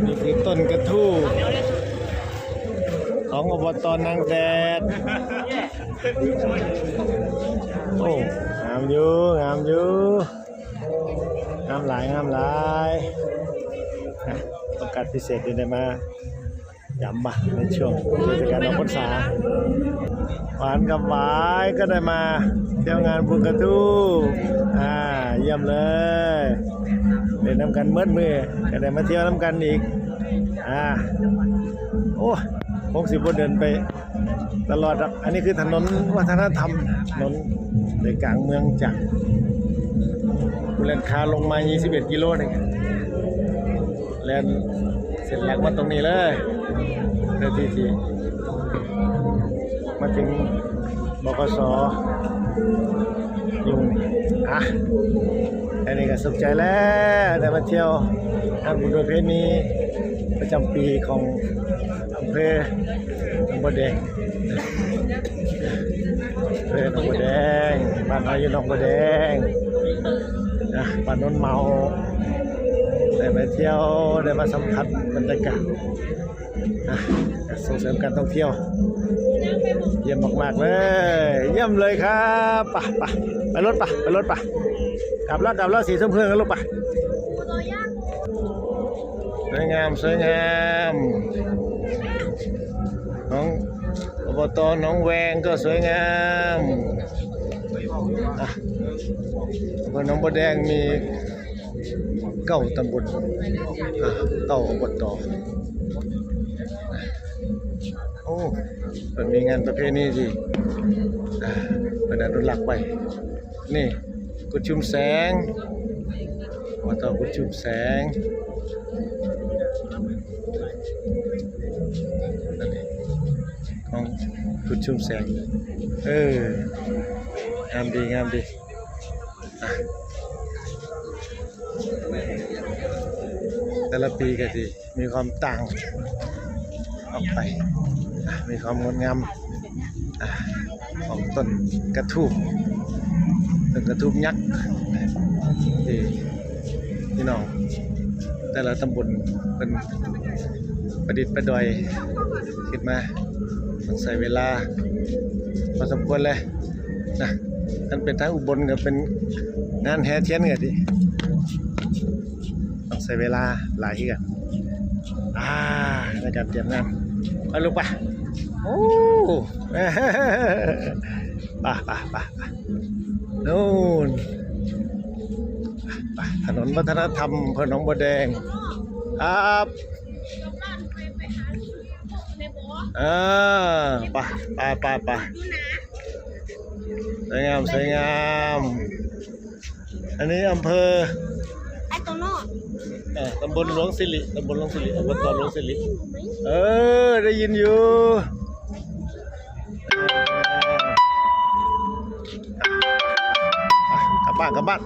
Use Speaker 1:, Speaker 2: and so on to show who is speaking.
Speaker 1: นี่คือต้นกระทู้ของอบต.นางแดดโอ้งามอยู่งามอยู่งามหลายงามหลายโอกาสพิเศษที่ได้มาย้ำบ่ในช่วงเทศกาลออกพรรษาหวานกับหวายก็ได้มาเที่ยวงานบุญกระทู้เยี่ยมเลยเล่นน้ำกันเมื่อมือก็ได้มาเที่ยวน้ำกันอีกโอ้คงสิบเดินไปตลอดอันนี้คือถนนวัฒนธรรมถนนในกลางเมืองจากกุเลนคาลงมา21 กิโลนึงแลนเสร็จหลักมาตรงนี้เลยเพื่อที่มาถึงบกส.ยุงอันนี้ก็สุขใจแล้วได้มาเที่ยวงานบุญประเพณีประจำปีของอำเภอหนองบัวแดงหนองบัวแดงบ้านเราอยู่หนองบัวแดงบ้านโน้นเมาได้มาเที่ยวได้มาสัมผัสบรรยากาศส่งเสริมการท่องเที่ยวเยี่ยมมากๆเลยเยี่ยมเลยครับไปรถกลับแล้วสีส้มเพื่อนกันลูกสวยงามน้องอบต.หนองแวงก็สวยงามอำเภอหนองบัวแดงมี9 ตำบล9 อบต.โอ้เป็นมีงานประเพณีสิเป็นอนุรักษ์ไปนี่กุดชุมแสงอบต.กุดชุมแสงของกุดชุมแสงงามดีแต่ละปีก็สิมีความต่างออกไปมีความงดงามของต้นกระทู้ยักษ์ที่พี่น้องแต่ละตำบลเป็นประดิษฐ์ประดอยขึ้นมาต้องใช้เวลาพอสมควรเลยนั่นเป็นทางอุบลก็เป็นงานแห่เทียนกันดิต้องใช้เวลาหลายที่กันในการเตรียมงานไปลูกโอ้ไปนู่นถนนวัฒนธรรมอำเภอหนองบัวแดงครับไปสวยงามอันนี้อำเภอตำบลหลวงสิริอบต.หลวงสิริได้ยินอยู่กลับบ้าน